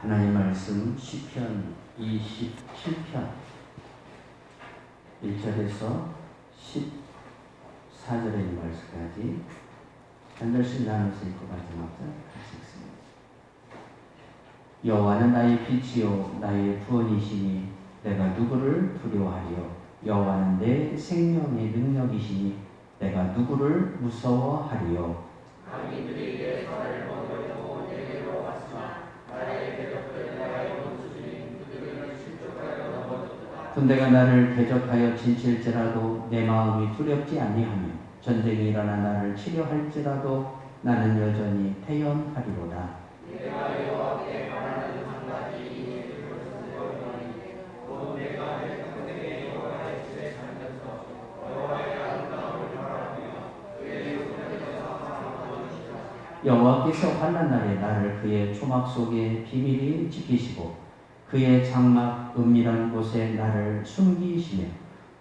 하나님 말씀 시편 27편 1절에서 14절의 말씀까지 한 절씩 나눠서 읽고 마지막 절 같이 읽습니다. 여호와는 나의 빛이요 나의 구원이시니 내가 누구를 두려워하리요. 여호와는 내 생명의 능력이시니 내가 누구를 무서워하리요. 악인들이 나를 먹으려고 내게로 왔으나 나의 대적들 나의 원수들이 그들을 실족하여 넘어졌다. 군대가 나를 대적하여 진칠지라도 내 마음이 두렵지 아니하며 전쟁이 일어나 나를 치료할지라도 나는 여전히 태연하리로다. 내가 여호와께 바라는 한 가지 일을 들었으니 곧 내가 내 평생에 여호와의 집에 살면서 여호와의 아름다움을 바라며 그의 손에서 사랑하는 것이라. 여호와께서 환난 날에 나를 그의 초막 속에 비밀히 지키시고 그의 장막 은밀한 곳에 나를 숨기시며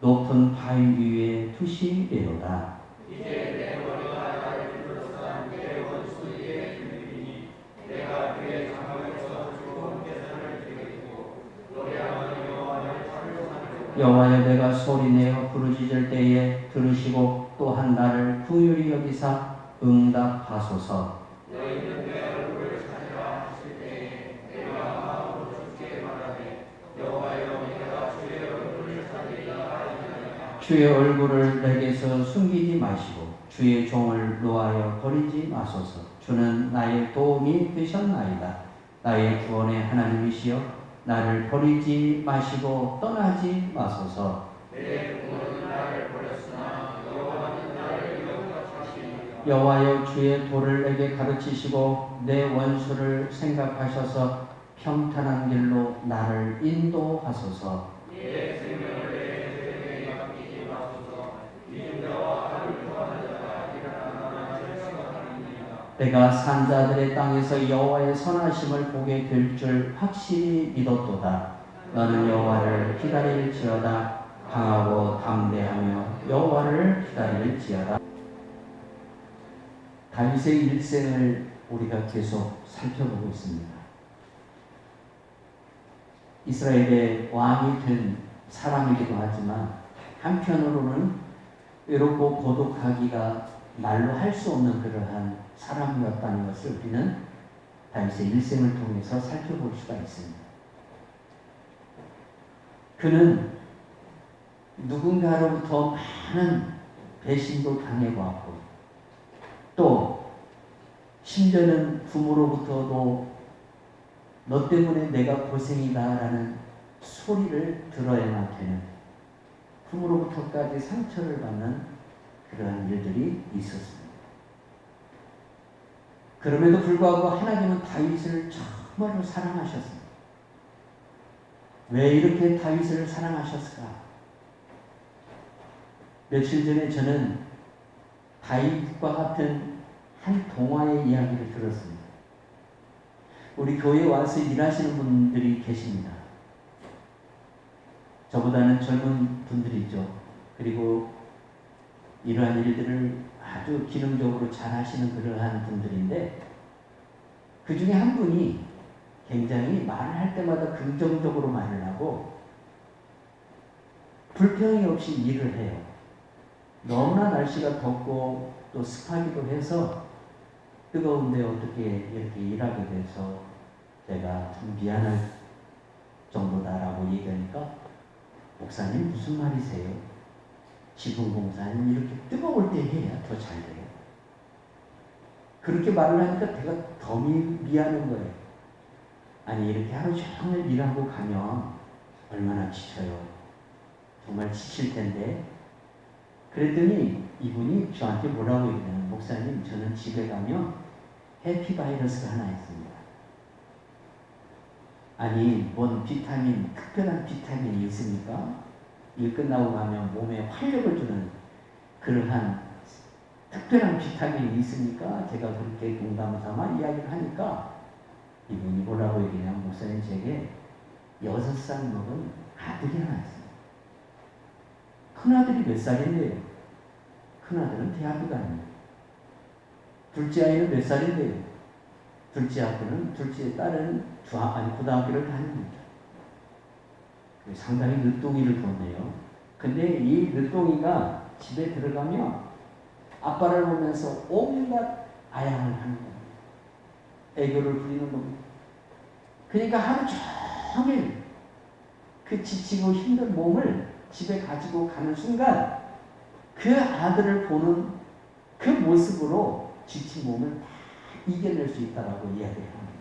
높은 바위 위에 두시리로다. 이제 내 머리가 나를 둘러싼 내 원수의 비밀이니 내가 그의 장막에서 좋은 제사를 드리고 노래하는 여호와를 찬송하리로다. 여호와여 내가 소리내어 부르짖을 때에 들으시고 또한 나를 긍휼히 여기사 응답하소서. 너희는 내 얼굴을 찾으라 하실 때에 내가 마음으로 주께 말하되 여호와여 내가 주의 얼굴을 찾으리라 하리나이다. 주의 얼굴을 내게서 숨기지 마시고 주의 종을 놓아여 버리지 마소서. 주는 나의 도움이 되셨나이다. 나의 구원의 하나님이시여 나를 버리지 마시고 떠나지 마소서. 내 부모는 나를 버렸으나 여호와는 나를 영접하시리이다. 여호와여 주의 도를 내게 가르치시고 내 원수를 생각하셔서 평탄한 길로 나를 인도하소서. 내 생명을 내 손에 맡기지 마소서. 믿음자와 악을 좋아하는 자가 일어나나 절망하느니라. 내가 산자들의 땅에서 여호와의 선하심을 보게 될 줄 확실히 믿었도다. 너는 여호와를 기다릴지어다. 강하고 담대하며 여호와를 기다릴지어다. 다윗의 일생을 우리가 계속 살펴보고 있습니다. 이스라엘의 왕이 된 사람이기도 하지만 한편으로는 외롭고 고독하기가 말로 할 수 없는 그러한 사람이었다는 것을 우리는 다윗의 일생을 통해서 살펴볼 수가 있습니다. 그는 누군가로부터 많은 배신도 당해왔고 또 심지어는 부모로부터도 너 때문에 내가 고생이다라는 소리를 들어야만 되는 부모로부터까지 상처를 받는 그러한 일들이 있었습니다. 그럼에도 불구하고 하나님은 다윗을 정말로 사랑하셨습니다. 왜 이렇게 다윗을 사랑하셨을까? 며칠 전에 저는 다윗과 같은 한 동화의 이야기를 들었습니다. 우리 교회에 와서 일하시는 분들이 계십니다. 저보다는 젊은 분들이죠. 그리고 이러한 일들을 아주 기능적으로 잘 하시는 그러한 분들인데 그 중에 한 분이 굉장히 말을 할 때마다 긍정적으로 말을 하고 불평이 없이 일을 해요. 너무나 날씨가 덥고 또 습하기도 해서 뜨거운데 어떻게 이렇게 일하게 돼서 내가 좀 미안할 정도다라고 얘기하니까 목사님 무슨 말이세요? 지붕 공사는 이렇게 뜨거울 때 해야 더 잘 돼요. 그렇게 말을 하니까 내가 더 미안한 거예요. 아니 이렇게 하루 종일 일하고 가면 얼마나 지쳐요. 정말 지칠 텐데. 그랬더니 이분이 저한테 뭐라고 얘기하냐면 목사님 저는 집에 가면 해피바이러스가 하나 있습니다. 아니 뭔 비타민 특별한 비타민이 있습니까? 일 끝나고 가면 몸에 활력을 주는 그러한 특별한 비타민이 있습니까? 제가 그렇게 농담삼아 이야기를 하니까 이분이 뭐라고 얘기냐면 목사님 제게 6살 먹은 아들이 하나 있습니다. 큰아들이 몇 살인데요? 큰아들은 대학교 다닙니다. 둘째 아이는 몇 살인데요? 둘째 딸은 고등학교를 다닙니다. 상당히 늦둥이를 뒀네요. 근데 이 늦둥이가 집에 들어가면 아빠를 보면서 온갖 아양을 하는 겁니다. 애교를 부리는 겁니다. 그러니까 하루 종일 그 지치고 힘든 몸을 집에 가지고 가는 순간 그 아들을 보는 그 모습으로 지친 몸을 다 이겨낼 수 있다라고 이야기를 합니다.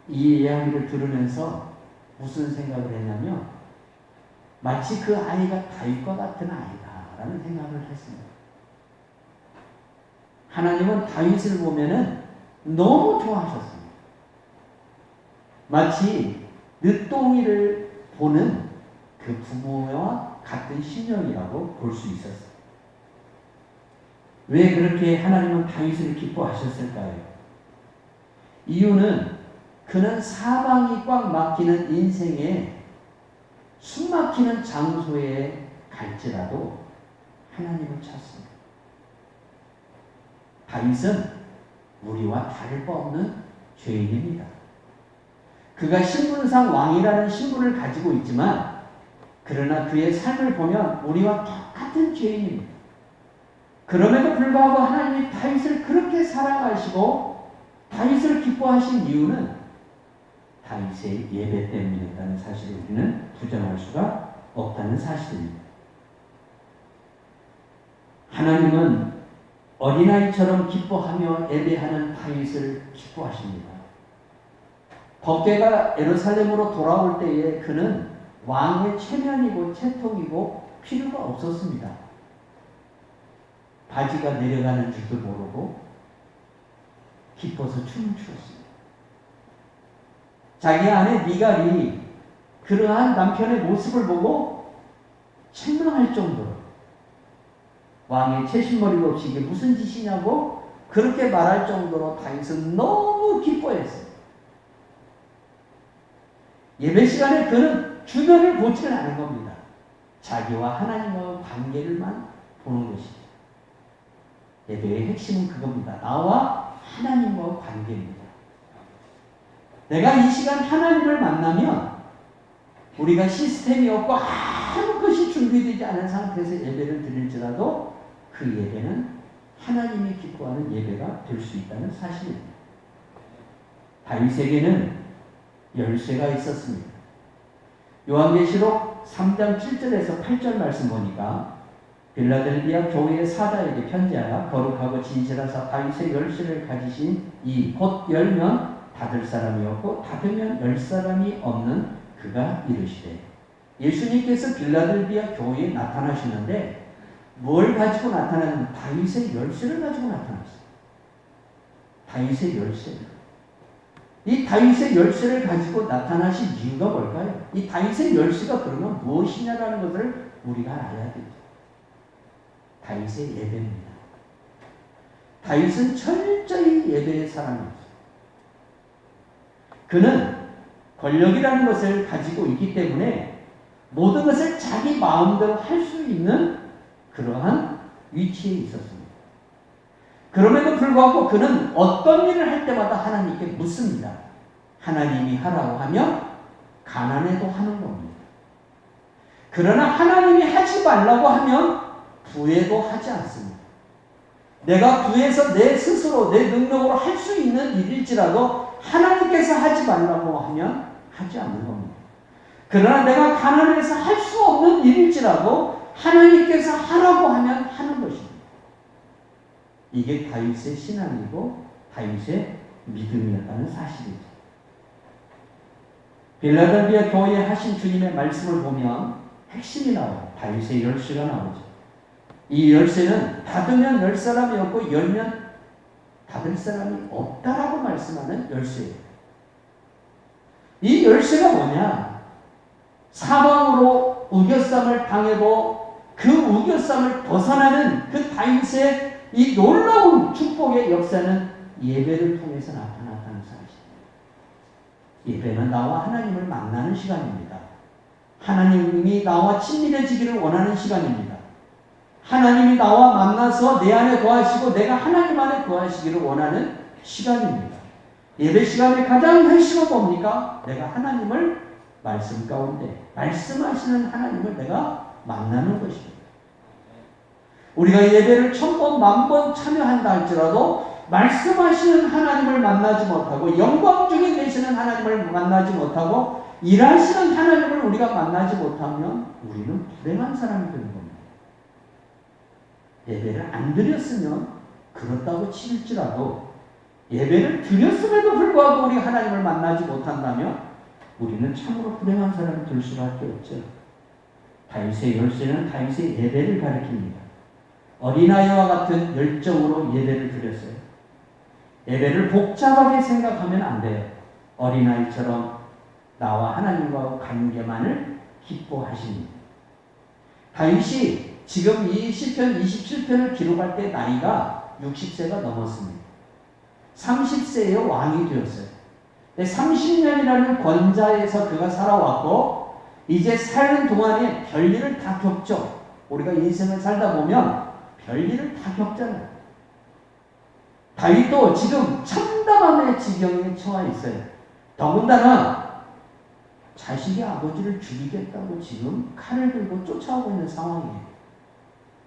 이 이야기를 들으면서 무슨 생각을 했냐면 마치 그 아이가 다윗과 같은 아이다라는 생각을 했습니다. 하나님은 다윗을 보면은 너무 좋아하셨습니다. 마치 늦둥이를 보는 그 부모와 같은 심령이라고 볼 수 있었어요. 왜 그렇게 하나님은 다윗을 기뻐하셨을까요? 이유는 그는 사방이 꽉 막히는 인생에 숨 막히는 장소에 갈지라도 하나님을 찾습니다. 다윗은 우리와 다를 바 없는 죄인입니다. 그가 신분상 왕이라는 신분을 가지고 있지만 그러나 그의 삶을 보면 우리와 똑같은 죄인입니다. 그럼에도 불구하고 하나님이 다윗을 그렇게 사랑하시고 다윗을 기뻐하신 이유는 다윗의 예배 때문이었다는 사실을 우리는 부정할 수가 없다는 사실입니다. 하나님은 어린아이처럼 기뻐하며 예배하는 다윗을 기뻐하십니다. 법궤가 예루살렘으로 돌아올 때에 그는 왕의 체면이고 채통이고 필요가 없었습니다. 바지가 내려가는 줄도 모르고 기뻐서 춤을 추었습니다. 자기 아내 미갈이 그러한 남편의 모습을 보고 책망할 정도로 왕의 채신머리도 없이 이게 무슨 짓이냐고 그렇게 말할 정도로 다윗은 너무 기뻐했어요. 예배 시간에 그는 주변을 보지는 않은 겁니다. 자기와 하나님과의 관계를만 보는 것이죠. 예배의 핵심은 그겁니다. 나와 하나님과의 관계입니다. 내가 이 시간 하나님을 만나면 우리가 시스템이 없고 아무것이 준비되지 않은 상태에서 예배를 드릴지라도 그 예배는 하나님이 기뻐하는 예배가 될 수 있다는 사실입니다. 다윗에게는 열쇠가 있었습니다. 요한계시록 3장 7절에서 8절 말씀 보니까 빌라델비아 교회의 사자에게 편지하여 거룩하고 진실하사 다윗의 열쇠를 가지신 이 곧 열면 닫을 사람이 없고 닫으면 열 사람이 없는 그가 이르시되 예수님께서 빌라델비아 교회에 나타나시는데 뭘 가지고 나타나는 다윗의 열쇠를 가지고 나타났어요. 다윗의 열쇠를. 이 다윗의 열쇠를 가지고 나타나신 이유가 뭘까요? 이 다윗의 열쇠가 그러면 무엇이냐라는 것을 우리가 알아야 되죠. 다윗의 예배입니다. 다윗은 철저히 예배의 사람이었어요. 그는 권력이라는 것을 가지고 있기 때문에 모든 것을 자기 마음대로 할 수 있는 그러한 위치에 있었습니다. 그럼에도 불구하고 그는 어떤 일을 할 때마다 하나님께 묻습니다. 하나님이 하라고 하면 가난해도 하는 겁니다. 그러나 하나님이 하지 말라고 하면 부해도 하지 않습니다. 내가 부해서 내 스스로 내 능력으로 할 수 있는 일일지라도 하나님께서 하지 말라고 하면 하지 않는 겁니다. 그러나 내가 가난해서 할 수 없는 일일지라도 하나님께서 하라고 하면 하는 것입니다. 이게 다윗의 신앙이고 다윗의 믿음이었다는 사실이죠. 빌라델비아 교회에 하신 주님의 말씀을 보면 핵심이 나와요. 다윗의 열쇠가 나오죠. 이 열쇠는 닫으면 열 사람이 없고 열면 닫을 사람이 없다라고 말씀하는 열쇠예요. 이 열쇠가 뭐냐? 사방으로 우겨쌈을 당해도 그 우겨쌈을 벗어나는 그 다윗의 이 놀라운 축복의 역사는 예배를 통해서 나타났다는 사실입니다. 예배는 나와 하나님을 만나는 시간입니다. 하나님이 나와 친밀해지기를 원하는 시간입니다. 하나님이 나와 만나서 내 안에 거하시고 내가 하나님 안에 거하시기를 원하는 시간입니다. 예배 시간에 가장 핵심은 뭡니까? 내가 하나님을 말씀 가운데, 말씀하시는 하나님을 내가 만나는 것입니다. 우리가 예배를 1000번, 10,000번 참여한다 할지라도 말씀하시는 하나님을 만나지 못하고 영광 중에 계시는 하나님을 만나지 못하고 일하시는 하나님을 우리가 만나지 못하면 우리는 불행한 사람이 되는 겁니다. 예배를 안 드렸으면 그렇다고 칠지라도 예배를 드렸음에도 불구하고 우리 하나님을 만나지 못한다면 우리는 참으로 불행한 사람이 될 수밖에 없죠. 다윗의 열쇠는 다윗의 예배를 가리킵니다. 어린아이와 같은 열정으로 예배를 드렸어요. 예배를 복잡하게 생각하면 안 돼요. 어린아이처럼 나와 하나님과 관계만을 기뻐하십니다. 다윗이 지금 이 시편 27편을 기록할 때 나이가 60세가 넘었습니다. 30세에 왕이 되었어요. 30년이라는 권자에서 그가 살아왔고 이제 사는 동안에 별일을 다 겪죠. 우리가 인생을 살다 보면 별일을 다 겪잖아요. 다윗도 지금 참담함의 지경에 처해 있어요. 더군다나 자식이 아버지를 죽이겠다고 지금 칼을 들고 쫓아오고 있는 상황이에요.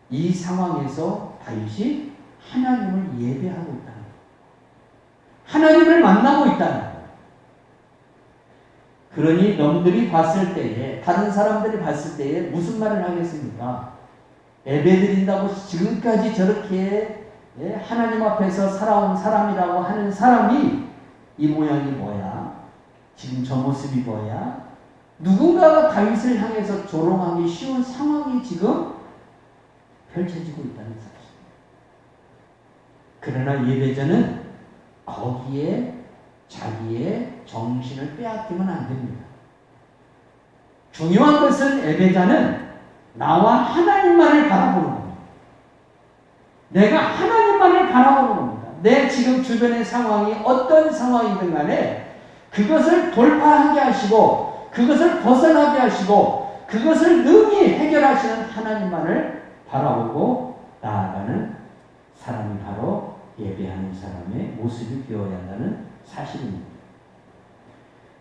이 상황에서 다윗이 하나님을 예배하고 있다는 거예요. 하나님을 만나고 있다는 거예요. 그러니 남들이 봤을 때에, 다른 사람들이 봤을 때에 무슨 말을 하겠습니까? 예배드린다고 지금까지 저렇게 하나님 앞에서 살아온 사람이라고 하는 사람이 이 모양이 뭐야? 지금 저 모습이 뭐야? 누군가가 다윗을 향해서 조롱하기 쉬운 상황이 지금 펼쳐지고 있다는 사실입니다. 그러나 예배자는 거기에 자기의 정신을 빼앗기면 안 됩니다. 중요한 것은 예배자는 나와 하나님만을 바라보는 겁니다. 내가 하나님만을 바라보는 겁니다. 내 지금 주변의 상황이 어떤 상황이든 간에 그것을 돌파하게 하시고 그것을 벗어나게 하시고 그것을 능히 해결하시는 하나님만을 바라보고 나아가는 사람이 바로 예배하는 사람의 모습이 되어야 한다는 사실입니다.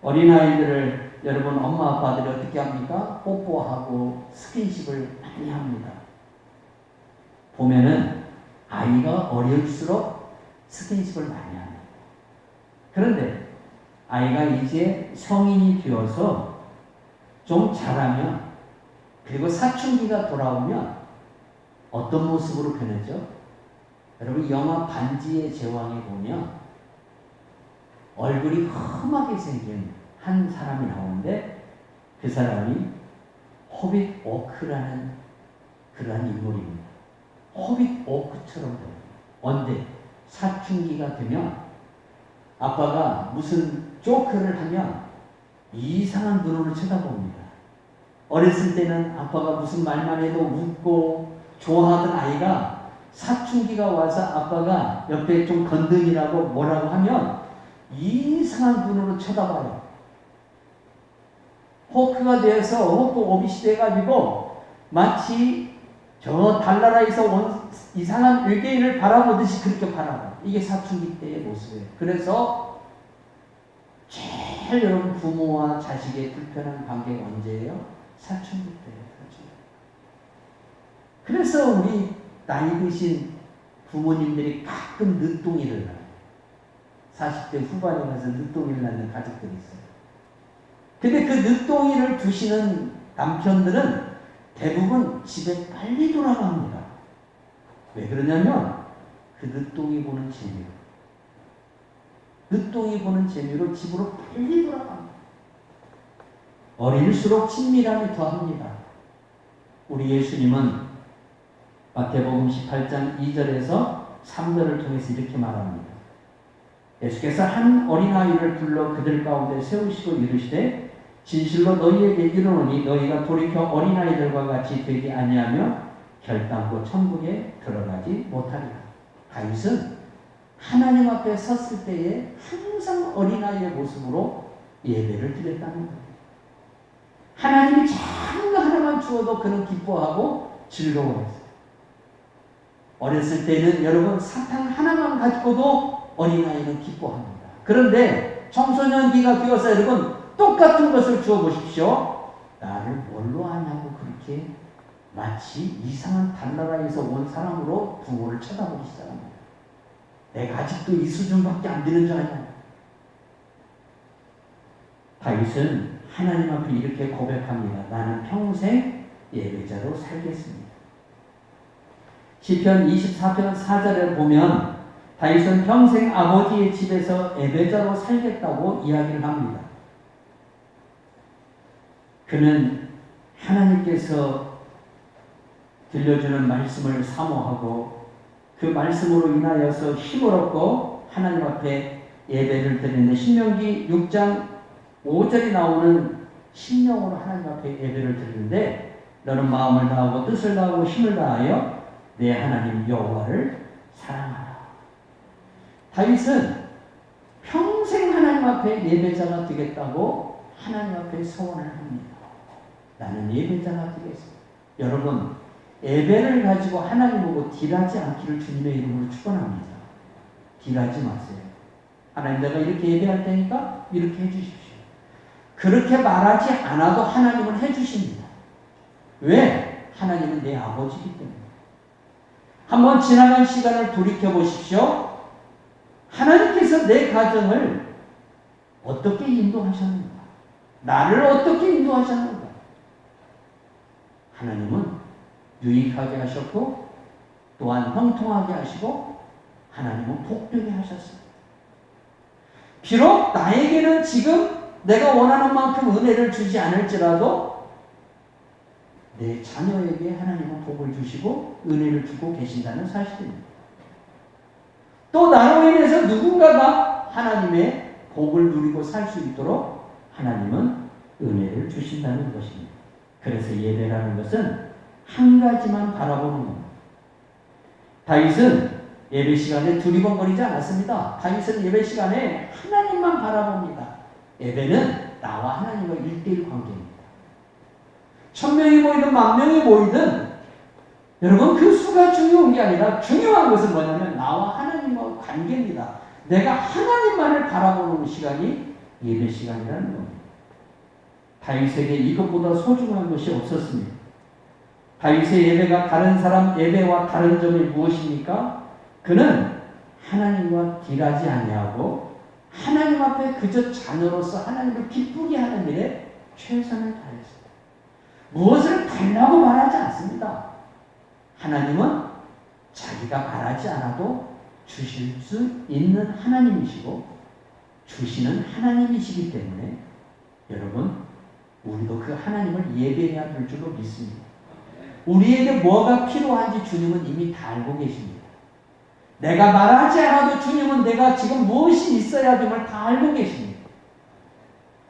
어린아이들을 여러분 엄마 아빠들이 어떻게 합니까? 뽀뽀하고 스킨십을 많이 합니다. 보면은 아이가 어릴수록 스킨십을 많이 합니다. 그런데 아이가 이제 성인이 되어서 좀 자라면 그리고 사춘기가 돌아오면 어떤 모습으로 변하죠? 여러분 영화 반지의 제왕에 보면 얼굴이 험하게 생긴 한 사람이 나오는데 그 사람이 호빗 오크라는 그러한 인물입니다. 호빗 오크처럼 돼요. 언제? 사춘기가 되면 아빠가 무슨 조크를 하면 이상한 눈으로 쳐다봅니다. 어렸을 때는 아빠가 무슨 말만 해도 웃고 좋아하던 아이가 사춘기가 와서 아빠가 옆에 좀 건드리라고 뭐라고 하면 이상한 눈으로 쳐다봐요. 호크가 되어서 호크 오빗이 돼가지고 마치 저 달나라에서 온 이상한 외계인을 바라보듯이 그렇게 바라봐요. 이게 사춘기 때의 모습이에요. 그래서 제일 여러분 부모와 자식의 불편한 관계가 언제예요? 사춘기 때예요. 그래서 우리 나이 드신 부모님들이 가끔 늦둥이를 낳아요. 40대 후반에 가서 늦둥이를 낳는 가족들이 있어요. 근데 그 늦둥이를 두시는 남편들은 대부분 집에 빨리 돌아갑니다. 왜 그러냐면 그 늦둥이 보는 재미로. 늦둥이 보는 재미로 집으로 빨리 돌아갑니다. 어릴수록 친밀함이 더합니다. 우리 예수님은 마태복음 18장 2절에서 3절을 통해서 이렇게 말합니다. 예수께서 한 어린아이를 불러 그들 가운데 세우시고 이르시되 진실로 너희에게 이르노니 너희가 돌이켜 어린아이들과 같이 되지 아니하며 결단코 천국에 들어가지 못하리라. 다윗은 하나님 앞에 섰을 때에 항상 어린아이의 모습으로 예배를 드렸다는 거예요. 하나님이 작은 거 하나만 주어도 그는 기뻐하고 즐거워했어요. 어렸을 때는 여러분 사탕 하나만 가지고도 어린아이는 기뻐합니다. 그런데 청소년기가 되어서 여러분 똑같은 것을 주어 보십시오. 나를 뭘로 아냐고 그렇게 마치 이상한 달나라에서 온 사람으로 부모를 쳐다보기 시작합니다. 내가 아직도 이 수준밖에 안 되는 줄 아냐. 다윗은 하나님 앞에 이렇게 고백합니다. 나는 평생 예배자로 살겠습니다. 시편 24편 4절을 보면 다윗은 평생 아버지의 집에서 예배자로 살겠다고 이야기를 합니다. 그는 하나님께서 들려주는 말씀을 사모하고 그 말씀으로 인하여서 힘을 얻고 하나님 앞에 예배를 드리는데 신명기 6장 5절이 나오는 심령으로 하나님 앞에 예배를 드리는데 너는 마음을 다하고 뜻을 다하고 힘을 다하여 내 하나님 여호와를 사랑하라. 다윗은 평생 하나님 앞에 예배자가 되겠다고 하나님 앞에 소원을 합니다. 나는 예배자가 되겠습니다. 여러분 예배를 가지고 하나님 보고 딜하지 않기를 주님의 이름으로 축원합니다. 딜하지 마세요. 하나님 내가 이렇게 예배할 테니까 이렇게 해주십시오. 그렇게 말하지 않아도 하나님은 해주십니다. 왜? 하나님은 내 아버지이기 때문에. 한번 지나간 시간을 돌이켜 보십시오. 하나님께서 내 가정을 어떻게 인도하셨는가? 나를 어떻게 인도하셨는가? 하나님은 유익하게 하셨고 또한 형통하게 하시고 하나님은 복되게 하셨습니다. 비록 나에게는 지금 내가 원하는 만큼 은혜를 주지 않을지라도 내 자녀에게 하나님은 복을 주시고 은혜를 주고 계신다는 사실입니다. 또 나로 인해서 누군가가 하나님의 복을 누리고 살 수 있도록 하나님은 은혜를 주신다는 것입니다. 그래서 예배라는 것은 한 가지만 바라보는 겁니다. 다윗은 예배 시간에 두리번거리지 않았습니다. 다윗은 예배 시간에 하나님만 바라봅니다. 예배는 나와 하나님과 1:1 관계입니다. 1000명이 모이든 10,000명이 모이든 여러분 그 수가 중요한 게 아니라 중요한 것은 뭐냐면 나와 하나님과 관계입니다. 내가 하나님만을 바라보는 시간이 예배 시간이라는 겁니다. 다윗에게 이것보다 소중한 것이 없었습니다. 다윗의 예배가 다른 사람 예배와 다른 점이 무엇입니까? 그는 하나님과 딜하지 아니하고 하나님 앞에 그저 자녀로서 하나님을 기쁘게 하는 일에 최선을 다했습니다. 무엇을 달라고 말하지 않습니다. 하나님은 자기가 바라지 않아도 주실 수 있는 하나님이시고 주시는 하나님이시기 때문에 여러분 우리도 그 하나님을 예배해야 될 줄로 믿습니다. 우리에게 뭐가 필요한지 주님은 이미 다 알고 계십니다. 내가 말하지 않아도 주님은 내가 지금 무엇이 있어야 됨을 다 알고 계십니다.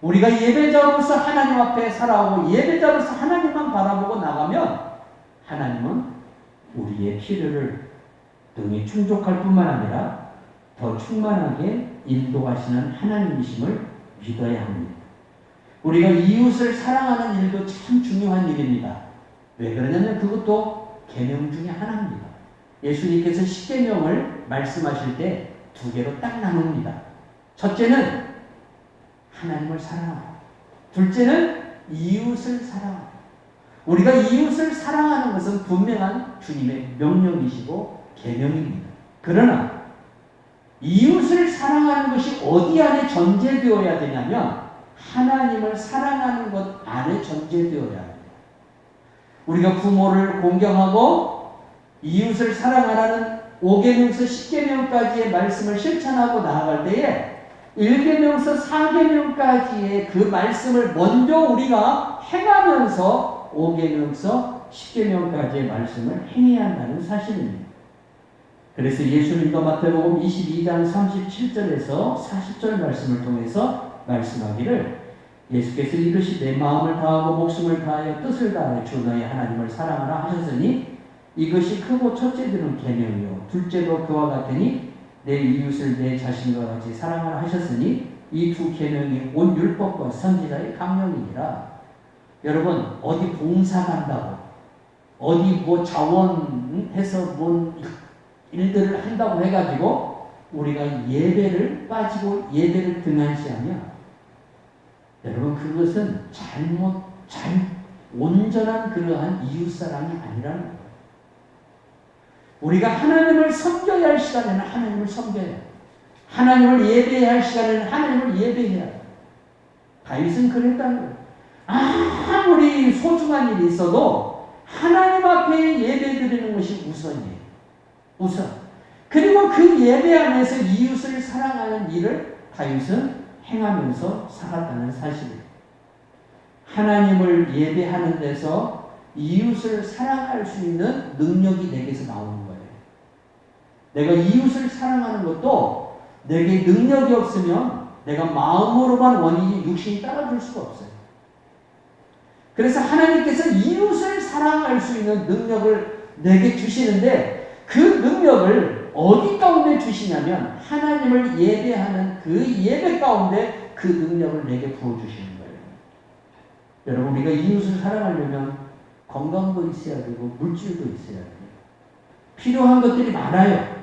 우리가 예배자로서 하나님 앞에 살아오고 예배자로서 하나님만 바라보고 나가면 하나님은 우리의 필요를 능히 충족할 뿐만 아니라 더 충만하게 인도하시는 하나님이심을 믿어야 합니다. 우리가 이웃을 사랑하는 일도 참 중요한 일입니다. 왜 그러냐면 그것도 계명 중에 하나입니다. 예수님께서 십계명을 말씀하실 때 두 개로 딱 나눕니다. 첫째는 하나님을 사랑하고 둘째는 이웃을 사랑하고 우리가 이웃을 사랑하는 것은 분명한 주님의 명령이시고 계명입니다. 그러나 이웃을 사랑하는 것이 어디 안에 전제되어야 되냐면 하나님을 사랑하는 것 안에 전제되어야 합니다. 우리가 부모를 공경하고 이웃을 사랑하라는 5계명서 10계명까지의 말씀을 실천하고 나아갈 때에 1계명서 4계명까지의 그 말씀을 먼저 우리가 행하면서 5계명서 10계명까지의 말씀을 행해야 한다는 사실입니다. 그래서 예수님도 마태복음 22장 37절에서 40절 말씀을 통해서 말씀하기를 예수께서 이것이 내 마음을 다하고 목숨을 다하여 뜻을 다하여 주 너의 하나님을 사랑하라 하셨으니 이것이 크고 첫째들은 계명이요 둘째도 그와 같으니 내 이웃을 내 자신과 같이 사랑하라 하셨으니 이 두 계명이 온 율법과 선지자의 강령이니라. 여러분 어디 봉사 간다고 어디 뭐 자원해서 뭔 일들을 한다고 해가지고 우리가 예배를 빠지고 예배를 등한시하면 여러분 그것은 온전한 그러한 이웃사랑이 아니라는 거예요. 우리가 하나님을 섬겨야 할 시간에는 하나님을 섬겨야 해요. 하나님을 예배해야 할 시간에는 하나님을 예배해야 해요. 다윗은 그랬다는 거예요. 아무리 소중한 일이 있어도 하나님 앞에 예배 드리는 것이 우선이에요. 우선. 그리고 그 예배 안에서 이웃을 사랑하는 일을 다윗은 행하면서 살았다는 사실이에요. 하나님을 예배하는 데서 이웃을 사랑할 수 있는 능력이 내게서 나오는 거예요. 내가 이웃을 사랑하는 것도 내게 능력이 없으면 내가 마음으로만 원인이 육신이 따라줄 수가 없어요. 그래서 하나님께서 이웃을 사랑할 수 있는 능력을 내게 주시는데 그 능력을 어디 가운데 주시냐면 하나님을 예배하는 그 예배 가운데 그 능력을 내게 부어주시는 거예요. 여러분 우리가 이웃을 사랑하려면 건강도 있어야 되고 물질도 있어야 돼요. 필요한 것들이 많아요.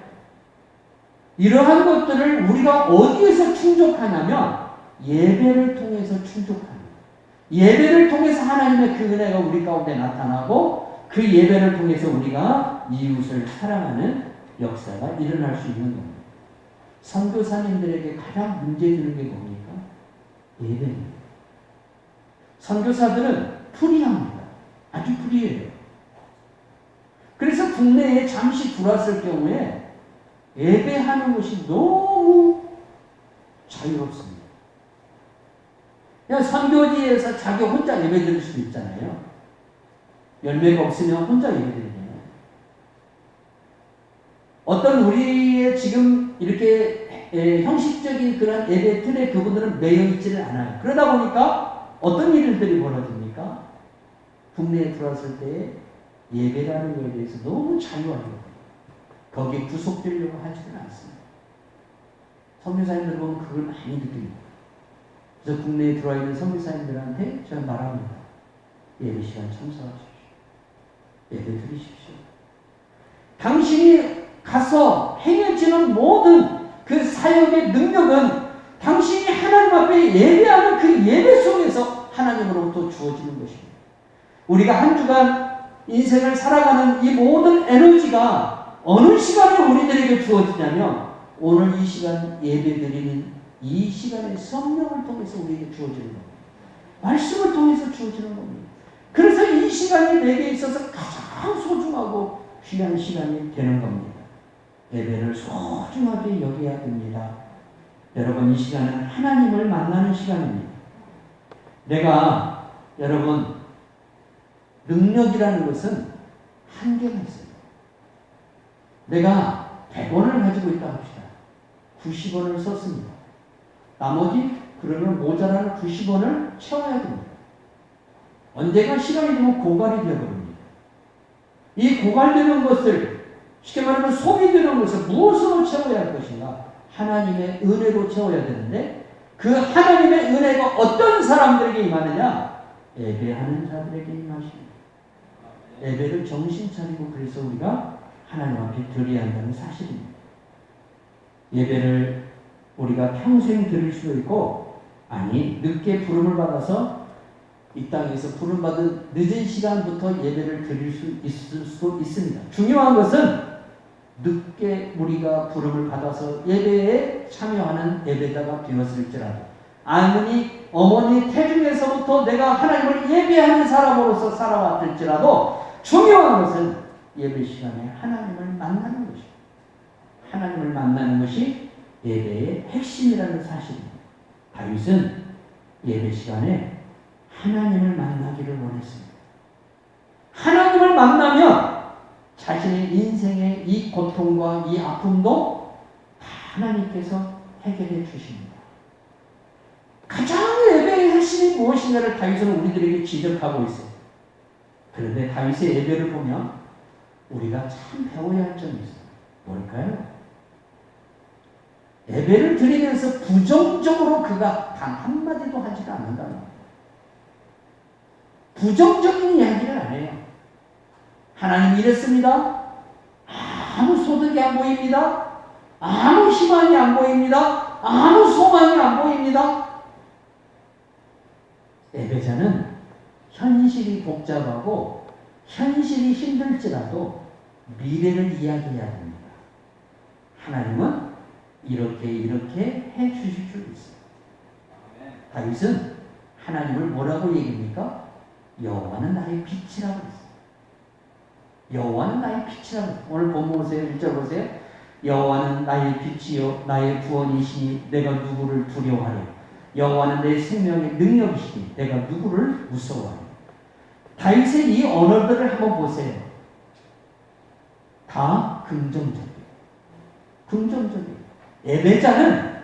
이러한 것들을 우리가 어디에서 충족하냐면 예배를 통해서 충족합니다. 예배를 통해서 하나님의 그 은혜가 우리 가운데 나타나고 그 예배를 통해서 우리가 이웃을 사랑하는 역사가 일어날 수 있는 겁니다. 선교사님들에게 가장 문제되는 게 뭡니까? 예배입니다. 선교사들은 프리합니다. 아주 프리해요. 그래서 국내에 잠시 들어왔을 경우에 예배하는 것이 너무 자유롭습니다. 그냥 선교지에서 자기 혼자 예배 드릴 수도 있잖아요. 열매가 없으면 혼자 예배 드리잖아요. 어떤 우리의 지금 이렇게 형식적인 그런 예배 틀에 그분들은 매여 있지는 않아요. 그러다 보니까 어떤 일들이 벌어집니까? 국내에 들어왔을 때 예배라는 것에 대해서 너무 자유하려고 거기에 구속되려고 하지는 않습니다. 선교사님들 보면 그걸 많이 느낍니다. 그래서 국내에 들어와 있는 선교사님들한테 제가 말합니다. 예배 시간 참석하십시오. 예배 드리십시오. 당신이 가서 행해지는 모든 그 사역의 능력은 당신이 하나님 앞에 예배하는 그 예배 속에서 하나님으로부터 주어지는 것입니다. 우리가 한 주간 인생을 살아가는 이 모든 에너지가 어느 시간에 우리들에게 주어지냐면 오늘 이 시간 예배 드리는 이 시간에 성령을 통해서 우리에게 주어지는 겁니다. 말씀을 통해서 주어지는 겁니다. 그래서 이 시간이 내게 있어서 가장 소중하고 귀한 시간이 되는 겁니다. 예배를 소중하게 여겨야 됩니다. 여러분 이 시간은 하나님을 만나는 시간입니다. 내가 여러분 능력이라는 것은 한계가 있어요. 내가 100원을 가지고 있다 합시다. 90원을 썼습니다. 나머지 그러면 모자라는 90원을 채워야 됩니다. 언젠가 시간이 되면 고갈이 되어버립니다. 이 고갈되는 것을 쉽게 말하면 소비되는 것을 무엇으로 채워야 할 것인가? 하나님의 은혜로 채워야 되는데 그 하나님의 은혜가 어떤 사람들에게 임하느냐? 예배하는 자들에게 임하십니다. 예배를 정신 차리고 그래서 우리가 하나님 앞에 드려야 한다는 사실입니다. 예배를 우리가 평생 드릴 수도 있고 아니 늦게 부름을 받아서 이 땅에서 부름받은 늦은 시간부터 예배를 드릴 수 있을 수도 있습니다. 중요한 것은 늦게 우리가 부름을 받아서 예배에 참여하는 예배자가 되었을지라도 아무리 어머니 태중에서부터 내가 하나님을 예배하는 사람으로서 살아왔을지라도 중요한 것은 예배 시간에 하나님을 만나는 것입니다. 하나님을 만나는 것이 예배의 핵심이라는 사실입니다. 다윗은 예배 시간에 하나님을 만나기를 원했습니다. 하나님을 만나면 자신의 인생의 이 고통과 이 아픔도 하나님께서 해결해 주십니다. 가장 예배의 핵심이 무엇인가를 다윗은 우리들에게 지적하고 있어요. 그런데 다윗의 예배를 보면 우리가 참 배워야 할 점이 있어요. 뭘까요? 예배를 드리면서 부정적으로 그가 단 한마디도 하지도 않는다는 거예요. 부정적인 이야기를 안 해요. 하나님 이랬습니다. 아무 소득이 안 보입니다. 아무 희망이 안 보입니다. 아무 소망이 안 보입니다. 예배자는 현실이 복잡하고 현실이 힘들지라도 미래를 이야기해야 됩니다. 하나님은 이렇게 해 주실 줄 있어요. 다윗은 하나님을 뭐라고 얘기합니까? 여호와는 나의 빛이라고 했어요. 여호와는 나의 빛이라고 했어요. 오늘 본문 보세요. 1절 보세요. 여호와는 나의 빛이요 나의 구원이시니 내가 누구를 두려워하려. 여호와는 내 생명의 능력이시니 내가 누구를 무서워하려. 다윗의 이 언어들을 한번 보세요. 다 긍정적이에요. 긍정적이에요. 예배자는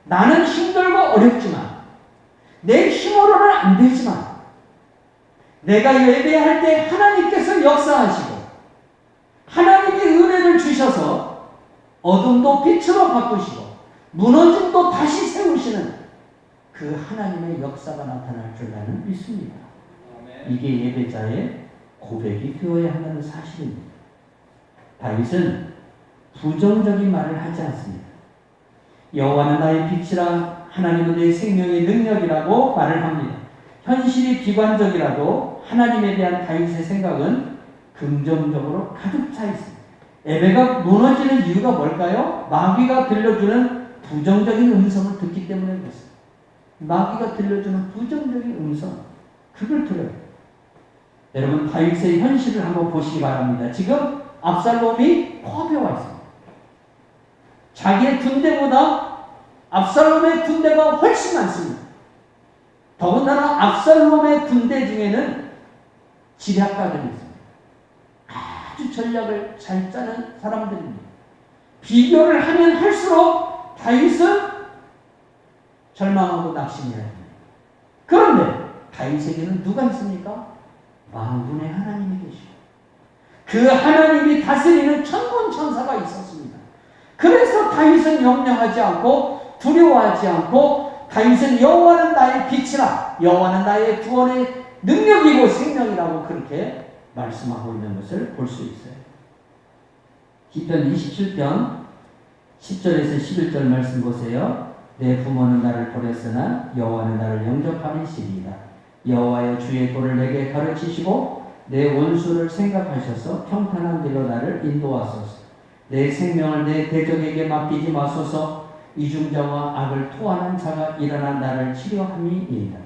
나는 힘들고 어렵지만 내 힘으로는 안 되지만 내가 예배할 때 하나님께서 역사하시고 하나님이 은혜를 주셔서 어둠도 빛으로 바꾸시고 무너짐도 다시 세우시는 그 하나님의 역사가 나타날 줄 나는 믿습니다. 이게 예배자의 고백이 되어야 한다는 사실입니다. 다윗은 부정적인 말을 하지 않습니다. 여호와는 나의 빛이라 하나님은 내 생명의 능력이라고 말을 합니다. 현실이 비관적이라도 하나님에 대한 다윗의 생각은 긍정적으로 가득 차 있습니다. 예배가 무너지는 이유가 뭘까요? 마귀가 들려주는 부정적인 음성을 듣기 때문에 그렇습니다. 마귀가 들려주는 부정적인 음성, 그걸 들어요. 여러분 다윗의 현실을 한번 보시기 바랍니다. 지금 압살롬이 코앞에 와 있습니다. 자기의 군대보다 압살롬의 군대가 훨씬 많습니다. 더군다나 압살롬의 군대 중에는 지략가들이 있습니다. 아주 전략을 잘 짜는 사람들입니다. 비교를 하면 할수록 다윗은 절망하고 낙심해야 됩니다. 그런데 다윗에게는 누가 있습니까? 만군의 하나님이 계시고 그 하나님이 다스리는 천군 천사가 있었습니다. 그래서 다윗은 염려하지 않고 두려워하지 않고 다윗은 여호와는 나의 빛이라 여호와는 나의 구원의 능력이고 생명이라고 그렇게 말씀하고 있는 것을 볼 수 있어요. 시편 27편 10절에서 11절 말씀 보세요. 내 부모는 나를 버렸으나 여호와는 나를 영접하시리이다. 여호와여 주의 도를 내게 가르치시고 내 원수를 생각하셔서 평탄한 길로 나를 인도하소서. 내 생명을 내 대적에게 맡기지 마소서. 이중자와 악을 토하는 자가 일어나 나를 치료함이니이다.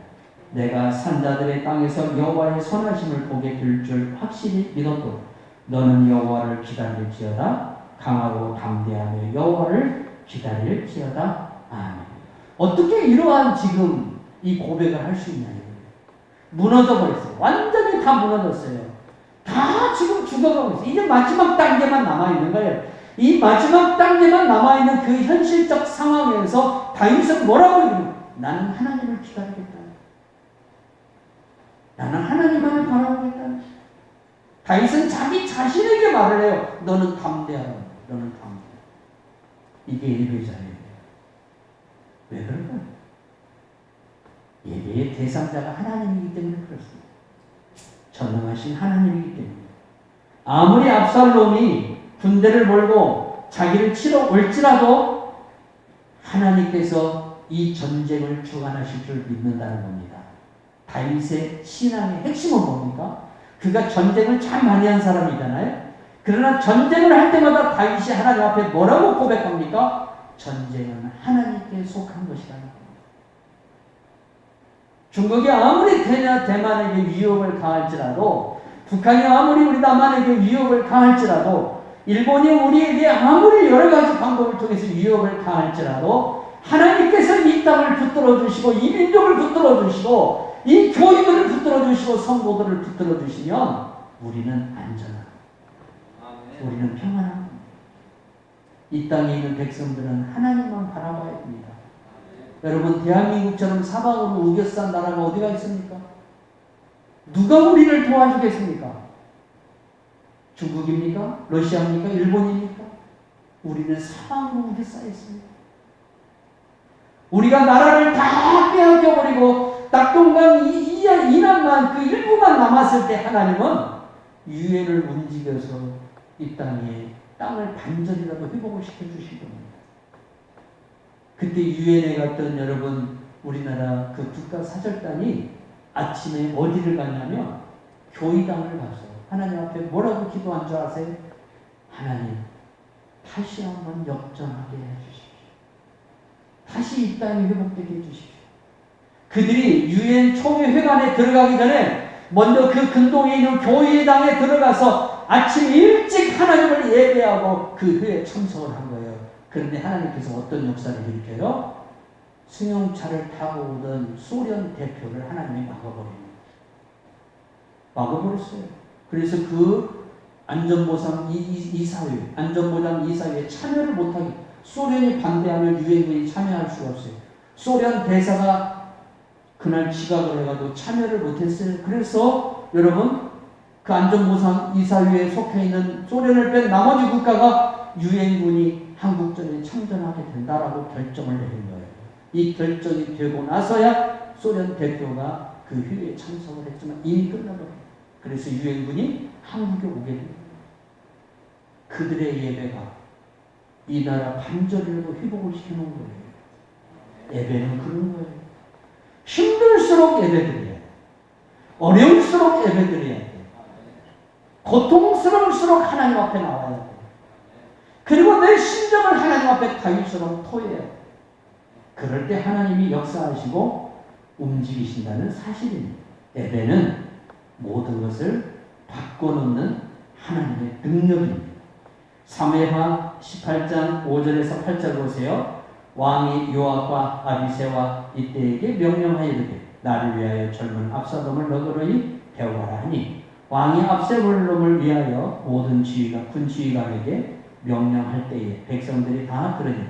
내가 산자들의 땅에서 여호와의 선하심을 보게 될 줄 확실히 믿었고 너는 여호와를 기다릴지어다. 강하고 담대하며 여호와를 기다릴지어다. 아멘. 어떻게 이러한 지금 이 고백을 할 수 있냐. 무너져 버렸어요. 완전히 다 무너졌어요. 다 지금 죽어가고 있어요. 이제 마지막 단계만 남아있는 거예요. 이 마지막 단계만 남아있는 그 현실적 상황에서 다윗은 뭐라고 얘기해요? 나는 하나님을 기다리겠다. 나는 하나님만을 바라보겠다. 다윗은 자기 자신에게 말을 해요. 너는 담대하라. 너는 담대하라. 이게 예배자예요. 왜 그럴까요? 예배의 대상자가 하나님이기 때문에 그렇습니다. 전능하신 하나님이기 때문에. 아무리 압살롬이 군대를 몰고 자기를 치러 올지라도 하나님께서 이 전쟁을 주관하실 줄 믿는다는 겁니다. 다윗의 신앙의 핵심은 뭡니까? 그가 전쟁을 참 많이 한 사람이잖아요. 그러나 전쟁을 할 때마다 다윗이 하나님 앞에 뭐라고 고백합니까? 전쟁은 하나님께 속한 것이라는 겁니다. 중국이 아무리 대만에게 위협을 가할지라도, 북한이 아무리 우리 남한에게 위협을 가할지라도, 일본이 우리에게 아무리 여러 가지 방법을 통해서 위협을 가할지라도 하나님께서 이 땅을 붙들어 주시고 이 민족을 붙들어 주시고 이 교인들을 붙들어 주시고 성도들을 붙들어 주시면 우리는 안전합니다. 우리는 평안합니다. 이 땅에 있는 백성들은 하나님만 바라봐야 됩니다. 여러분, 대한민국처럼 사방으로 우겨싼 나라가 어디가 있습니까? 누가 우리를 도와주겠습니까? 중국입니까? 러시아입니까? 일본입니까? 우리는 사방으로 우겨싸여 있습니다. 우리가 나라를 다 빼앗겨버리고 낙동강 이남만 그 일부만 남았을 때 하나님은 유엔을 움직여서 이 땅에 땅을 반절이라도 회복을 시켜주신 겁니다. 그때 유엔에 갔던 여러분 우리나라 그 국가사절단이 아침에 어디를 갔냐면 교회당을 가서 하나님 앞에 뭐라고 기도한 줄 아세요? 하나님 다시 한번 역전하게 해주십시오. 다시 이 땅이 회복되게 해주십시오. 그들이 유엔 총회회관에 들어가기 전에 먼저 그 근동에 있는 교회당에 들어가서 아침 일찍 하나님을 예배하고 그 회에 참석을 한 거예요. 그런데 하나님께서 어떤 역사를 일으켜요? 승용차를 타고 오던 소련 대표를 하나님이 막아버렸어요. 그래서 그 안전보장 이사회에 참여를 못하게, 소련이 반대하면 유엔군이 참여할 수가 없어요. 소련 대사가 그날 지각을 해가지고 참여를 못했어요. 그래서 여러분 그 안전보상 이사회에 속해 있는 소련을 뺀 나머지 국가가 유엔군이 한국전에 참전하게 된다라고 결정을 내린 거예요. 이 결정이 되고 나서야 소련 대표가 그 회의에 참석을 했지만 이미 끝나버려요. 그래서 유엔군이 한국에 오게 됩니다. 그들의 예배가 이 나라 반절이라도 회복을 시켜놓은 거예요. 예배는 그런 거예요. 힘들수록 예배드려야 돼. 어려울수록 예배드려야 돼. 고통스러울수록 하나님 앞에 나와야 돼. 그리고 내 심정을 하나님 앞에 다윗처럼 토해야 돼. 그럴 때 하나님이 역사하시고 움직이신다는 사실입니다. 예배는 모든 것을 바꿔놓는 하나님의 능력입니다. 사무엘하 18장 5절에서 8절 보세요. 왕이 요압과 아비새와 이때에게 명령하여 이르되 나를 위하여 젊은 압살롬을 너그러이 배워라 하니 왕이 압살롬을 위하여 모든 군 지휘관에게 명령할 때에 백성들이 다 들으니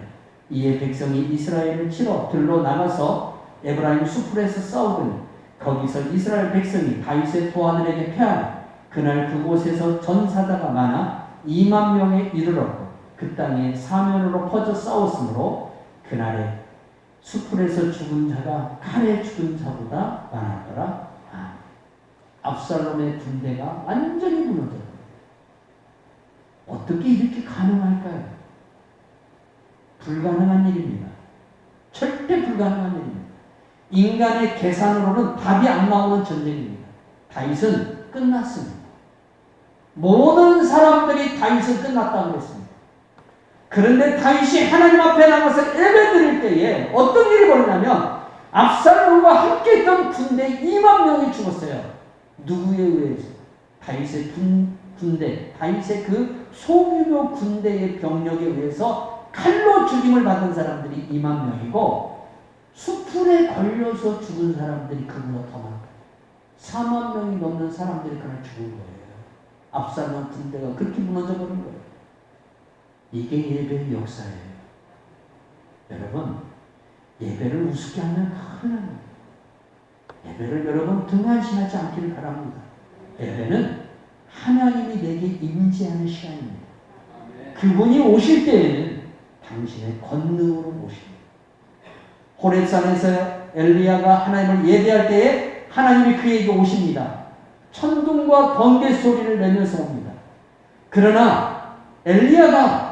이에 백성이 이스라엘을 치러 들로 나가서 에브라임 수풀에서 싸우더니 거기서 이스라엘 백성이 다윗의 도하들에게 패하니 그날 그곳에서 전사자가 많아 2만 명에 이르렀고 그 땅에 사면으로 퍼져 싸웠으므로 그날에 수풀에서 죽은 자가 칼에 죽은 자보다 많았더라. 압살롬의 군대가 완전히 무너졌어요. 어떻게 이렇게 가능할까요? 불가능한 일입니다. 절대 불가능한 일입니다. 인간의 계산으로는 답이 안 나오는 전쟁입니다. 다윗은 끝났습니다. 모든 사람들이 다윗은 끝났다고 했습니다. 그런데 다윗이 하나님 앞에 나가서 예배드릴 때에 어떤 일이 벌어지냐면 압살롬과 함께 있던 군대 2만 명이 죽었어요. 누구에 의해서? 다윗의 군대, 다윗의 그 소규모 군대의 병력에 의해서 칼로 죽임을 받은 사람들이 2만 명이고 수풀에 걸려서 죽은 사람들이 그보다 더 많아요. 4만 명이 넘는 사람들이 그날 죽은 거예요. 압살롬 군대가 그렇게 무너져 버린 거예요. 이게 예배의 역사예요. 여러분, 예배를 우습게 하면 큰일 납니다. 예배를 여러분 등한시하지 않기를 바랍니다. 예배는 하나님이 내게 임재하는 시간입니다. 그분이 오실 때에는 당신의 권능으로 오십니다. 호렙산에서 엘리야가 하나님을 예배할 때에 하나님이 그에게 오십니다. 천둥과 번개 소리를 내면서 옵니다. 그러나 엘리야가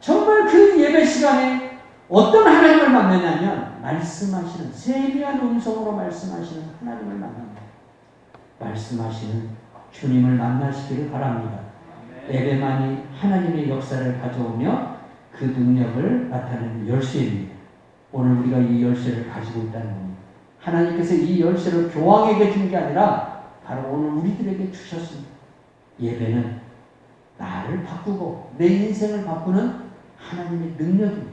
정말 그 예배 시간에 어떤 하나님을 만나냐면 말씀하시는 세미한 음성으로 말씀하시는 하나님을 만납니다. 말씀하시는 주님을 만나시기를 바랍니다. 예배만이 하나님의 역사를 가져오며 그 능력을 나타내는 열쇠입니다. 오늘 우리가 이 열쇠를 가지고 있다는 겁니다. 하나님께서 이 열쇠를 교황에게 준 게 아니라 바로 오늘 우리들에게 주셨습니다. 예배는 나를 바꾸고 내 인생을 바꾸는 하나님의 능력입니다.